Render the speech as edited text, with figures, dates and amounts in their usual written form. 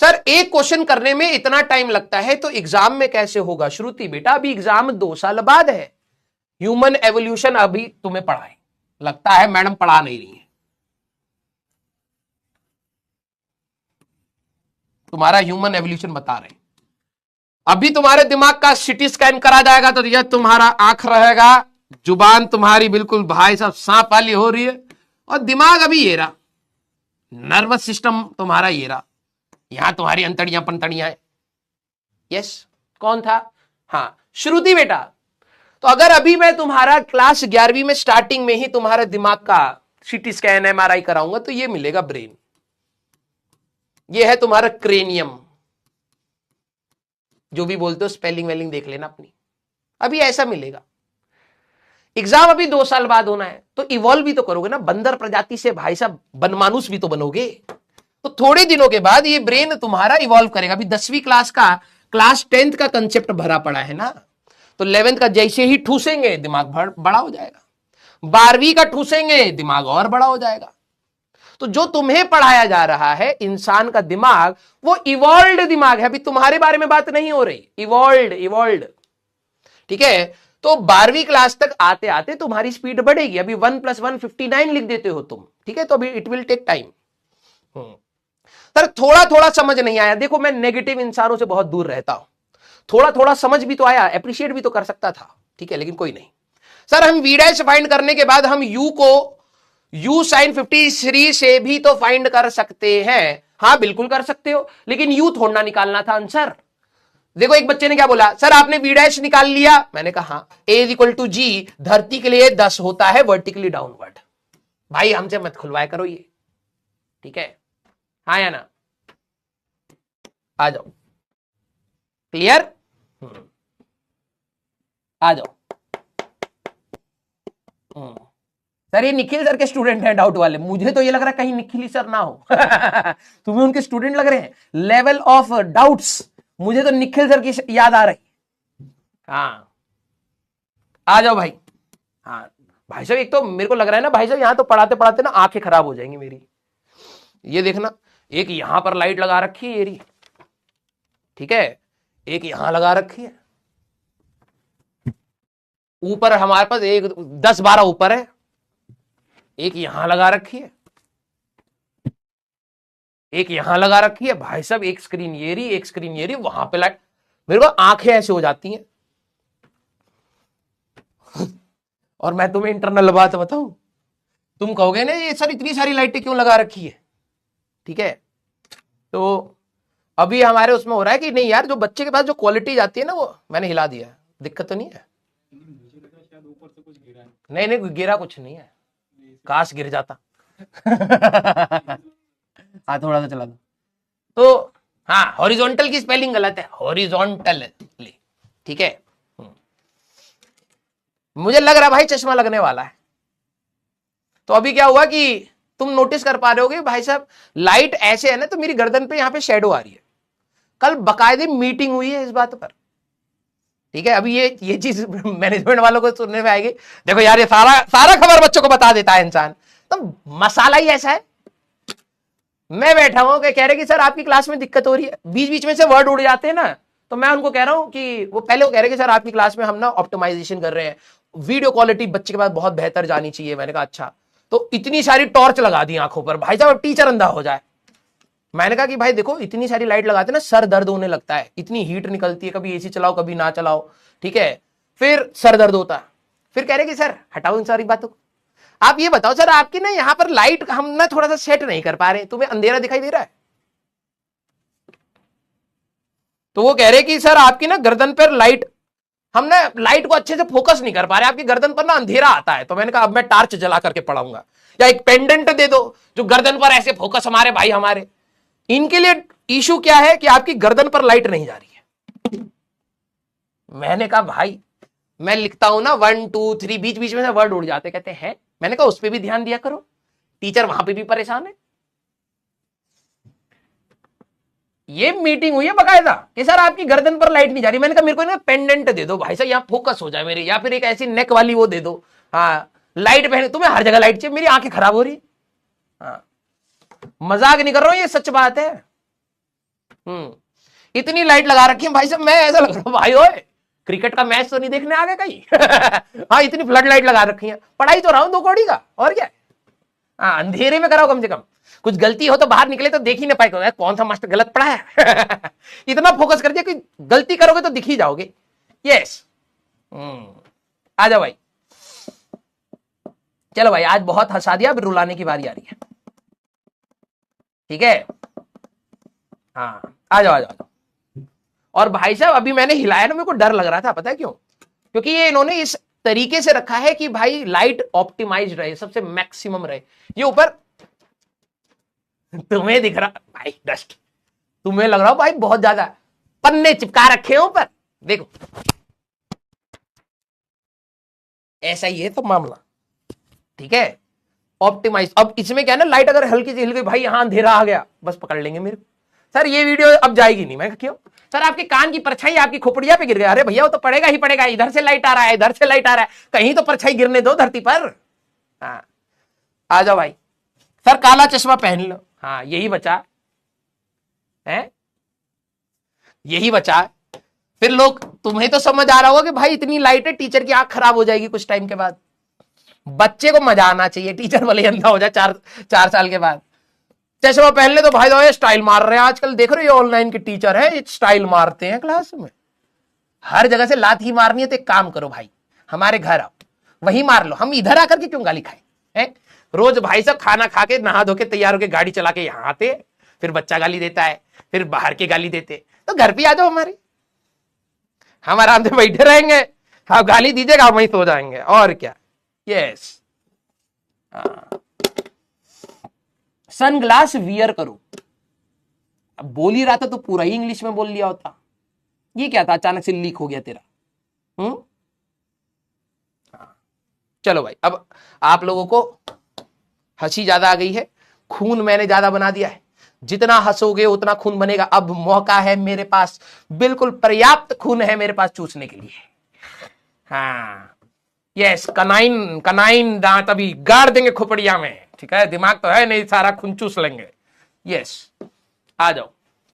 Sir एक question करने में इतना टाइम लगता है तो एग्जाम में कैसे होगा? श्रुति बेटा अभी एग्जाम 2 साल बाद है। ह्यूमन एवोल्यूशन अभी तुम्हें पढ़ाए, लगता है मैडम पढ़ा नहीं रही है। तुम्हारा ह्यूमन एवोल्यूशन बता रहे हैं। अभी तुम्हारे दिमाग का सीटी स्कैन करा जाएगा तो यह तुम्हारा आंख रहेगा, जुबान तुम्हारी बिल्कुल भाई साहब सांप वाली हो रही है, और दिमाग अभी ये रहा, नर्वस सिस्टम तुम्हारा ये रहा, यहां तुम्हारी अंतड़ियां पंतड़ियां है। यस, कौन था? हाँ श्रुति बेटा। तो अगर अभी मैं तुम्हारा क्लास 11वीं में स्टार्टिंग में ही तुम्हारे दिमाग का सीटी स्कैन एमआरआई कराऊंगा तो ये मिलेगा ब्रेन, ये है तुम्हारा क्रेनियम, जो भी बोलते हो स्पेलिंग वेलिंग देख लेना अपनी, अभी ऐसा मिलेगा। एग्जाम अभी 2 साल बाद होना है तो इवॉल्व भी तो करोगे ना, बंदर प्रजाति से भाई साहब बनमानुस भी तो बनोगे, तो थोड़े दिनों के बाद ये ब्रेन तुम्हारा इवॉल्व करेगा। अभी 10वीं क्लास का, क्लास 10th का कंसेप्ट भरा पड़ा है ना, तो 11th का जैसे ही ठूसेंगे दिमाग बड़ा हो जाएगा, 12वीं का ठूसेंगे दिमाग और बड़ा हो जाएगा। तो जो तुम्हें पढ़ाया जा रहा है इंसान का दिमाग, वो इवॉल्व्ड दिमाग है, अभी तुम्हारे बारे में बात नहीं हो रही, इवॉल्व्ड। ठीक है, तो 12वीं क्लास तक आते आते तुम्हारी स्पीड बढ़ेगी। अभी 1 + 1 59 लिख देते हो तुम, ठीक है, तो अभी it will take time. Sir थोड़ा थोड़ा समझ नहीं आया, देखो मैं नेगेटिव इंसानों से बहुत दूर रहता हूं, थोड़ा थोड़ा समझ भी तो आया, अप्रिशिएट भी तो कर सकता था, ठीक है, लेकिन कोई नहीं। सर हम v' फाइंड करने के बाद हम u को u sin 53 से भी तो फाइंड कर सकते हैं। हाँ बिल्कुल कर सकते हो, लेकिन u थोड़ा निकालना था आंसर। देखो एक बच्चे ने क्या बोला, सर आपने v' निकाल लिया, मैंने कहा हाँ, a = g धरती के लिए 10 होता है वर्टिकली डाउनवर्ड। भाई हमसे मत खुलवाया करो ये, ठीक है, हाँ या ना, आ जाओ, क्लियर, आ जाओ। सर ये निखिल सर के स्टूडेंट हैं डाउट वाले, मुझे तो ये लग रहा है कहीं निखिल सर ना हो तुम्हें उनके स्टूडेंट लग रहे हैं, लेवल ऑफ डाउट्स मुझे तो निखिल सर की याद आ रही। हाँ आ जाओ भाई। हाँ भाई साहब, एक तो मेरे को लग रहा है ना भाई साहब, यहां तो पढ़ाते पढ़ाते ना आंखें खराब हो जाएंगी मेरी। ये देखना, एक यहां पर लाइट लगा रखी है ये, ठीक है, एक यहां लगा रखी है, ऊपर हमारे पास एक 10-12 ऊपर है, एक यहां लगा रखी है, एक यहां लगा रखी है। भाई साहब एक स्क्रीन ये रही, एक स्क्रीन ये रही, वहां पे लाइट, मेरे को आंखें ऐसे हो जाती हैं। और मैं तुम्हें इंटरनल बात बताऊं, तुम कहोगे ना ये सर इतनी सारी लाइटें क्यों लगा रखी है, ठीक है, तो अभी हमारे उसमें हो रहा है कि नहीं यार, जो बच्चे के पास जो क्वालिटी जाती है ना, वो मैंने हिला दिया है, दिक्कत तो नहीं है। नहीं नहीं गिरा कुछ नहीं है, काश गिर जाता हाँ थोड़ा सा चला दो तो, हाँ हॉरिजॉन्टल की स्पेलिंग गलत है, हॉरिजॉन्टल, ठीक है। मुझे लग रहा भाई चश्मा लगने वाला है। तो अभी क्या हुआ कि तुम नोटिस कर पा रहे होगे भाई साहब, लाइट ऐसे है ना, तो मेरी गर्दन पे यहां पे शेडो आ रही है। कल बकायदे मीटिंग हुई है इस बात पर, ठीक है। अभी ये चीज मैनेजमेंट वालों को सुनने में आएगी, देखो यार ये सारा खबर बच्चों को बता देता है इंसान, तो मसाला ही ऐसा है। मैं बैठा हूं कि कह रहे कि सर आपकी क्लास में दिक्कत हो रही है, बीच बीच में से वर्ड उड़ जाते हैं ना, तो मैं उनको कह रहा हूं कि वो पहले वो कह रहे कि सर आपकी क्लास में हम ना ऑप्टिमाइजेशन कर रहे हैं, वीडियो क्वालिटी बच्चे के पास बहुत बेहतर जानी चाहिए। मैंने कहा अच्छा, तो इतनी सारी टॉर्च लगा दी आंखों पर, भाई साहब टीचर अंधा हो जाए। मैंने कहा कि भाई देखो इतनी सारी लाइट लगाते ना सर दर्द होने लगता है, इतनी हीट निकलती है, कभी एसी चलाओ कभी ना चलाओ, ठीक है, फिर सर दर्द होता है। फिर कह रहे कि सर हटाओ इन सारी बातों को, आप ये बताओ सर आपकी ना यहाँ पर लाइट हम ना थोड़ा सा सेट नहीं कर पा रहे, तुम्हें अंधेरा दिखाई दे रहा है? तो वो कह रहे कि सर आपकी ना गर्दन पर लाइट, हम ना लाइट को अच्छे से फोकस नहीं कर पा रहे, आपकी गर्दन पर ना अंधेरा आता है। तो मैंने कहा अब मैं टार्च जला करके पढ़ाऊंगा, या एक पेंडेंट दे दो जो गर्दन पर ऐसे फोकस, हमारे भाई हमारे इनके लिए इशू क्या है कि आपकी गर्दन पर लाइट नहीं जा रही है। मैंने कहा भाई मैं लिखता हूं ना 1 2 3, बीच बीच में से वर्ड उड़ जाते, कहते हैं। मैंने कहा उस पर भी ध्यान दिया करो, टीचर वहां पे भी परेशान है। ये मीटिंग हुई है बकायदा कि सर आपकी गर्दन पर लाइट नहीं जा रही। मैंने कहा मेरे को ना पेंडेंट दे दो भाई साहब, यहां फोकस हो जाए मेरे, या फिर एक ऐसी नेक वाली वो दे दो। हाँ लाइट पहने, तुम्हें हर जगह लाइट चाहिए, मेरी आंखें खराब हो रही। हाँ मजाक नहीं कर रहा हूं, ये सच बात है। इतनी लाइट लगा रखी है भाई साहब, मैं ऐसा लग रहा हूं भाई ओए क्रिकेट का मैच तो नहीं देखने आ गए कहीं। हाँ इतनी फ्लड लाइट लगा रखी है, पढ़ाई तो रहा हूं 2 कौड़ी का, और क्या। हाँ अंधेरे में कराओ कम से कम, कुछ गलती हो तो बाहर निकले तो देख ही ना पाए कौन सा मास्टर गलत पढ़ा है। इतना फोकस कर दिया कि गलती करोगे तो दिख ही जाओगे। यस आ जाओ भाई, चलो भाई आज बहुत हंसा दिया, अब रुलाने की बारी आ रही है, ठीक है। हाँ आ जाओ आ जाओ। और भाई साहब अभी मैंने हिलाया ना, मेरे को डर लग रहा था, पता है क्यों? क्योंकि ये इन्होंने इस तरीके से रखा है कि भाई लाइट ऑप्टिमाइज रहे, सबसे मैक्सिमम रहे। ये ऊपर तुम्हें दिख रहा भाई डस्ट, तुम्हें लग रहा हो भाई बहुत ज्यादा, पन्ने चिपका रखे हैं ऊपर, देखो ऐसा ही है तो मामला, ठीक है। ऑप्टिमाइज, अब इसमें क्या है ना, लाइट अगर हल्की सी हिल गई भाई, यहां अंधेरा आ गया, बस पकड़ लेंगे मेरे। सर ये वीडियो अब जाएगी नहीं, मैं क्यों? सर आपके कान की परछाई आपकी खोपड़िया पे गिर गया। अरे भैया वो तो पड़ेगा ही पड़ेगा, इधर से लाइट आ रहा है, इधर से लाइट आ रहा है, कहीं तो परछाई गिरने दो धरती पर। हाँ आ जाओ भाई। सर काला चश्मा पहन लो, हाँ यही बचा है, यही बचा। फिर लोग, तुम्हें तो समझ आ रहा होगा कि भाई इतनी लाइट है, टीचर की आंख खराब हो जाएगी कुछ टाइम के बाद। बच्चे को मजा आना चाहिए, टीचर भले अंधा हो जाए 4 साल के बाद। चश्मा पहन ले तो भाई तो स्टाइल मार रहे हैं आजकल, देख रहे हो ऑनलाइन के टीचर है, स्टाइल मारते हैं क्लास में, हर जगह से लात ही मारनी है। तो एक काम करो भाई, हमारे घर आओ, वहीं मार लो, हम इधर आकर के क्यों गाली खाए हैं? रोज भाई साहब खाना खा के नहा धो के तैयार होके गाड़ी चला के यहाँ आते, फिर बच्चा गाली देता है, फिर बाहर के गाली देते, तो घर पे आ जाओ हमारे, हम आराम से बैठे रहेंगे, आप गाली दीजिएगा हम वहीं सो जाएंगे, और क्या। यस सनग्लास वियर करो। अब बोल ही रहा था तो पूरा ही इंग्लिश में बोल लिया होता, ये क्या था अचानक से लीक हो गया तेरा? चलो भाई, अब आप लोगों को हंसी ज्यादा आ गई है, खून मैंने ज्यादा बना दिया है, जितना हंसोगे उतना खून बनेगा। अब मौका है मेरे पास, बिल्कुल पर्याप्त खून है मेरे पास चूसने के लिए। हाँ यस, कनाइन दांत अभी गाड़ देंगे खोपड़िया में, ठीक है, दिमाग तो है नहीं, सारा खून चूस लेंगे। यस आ जाओ।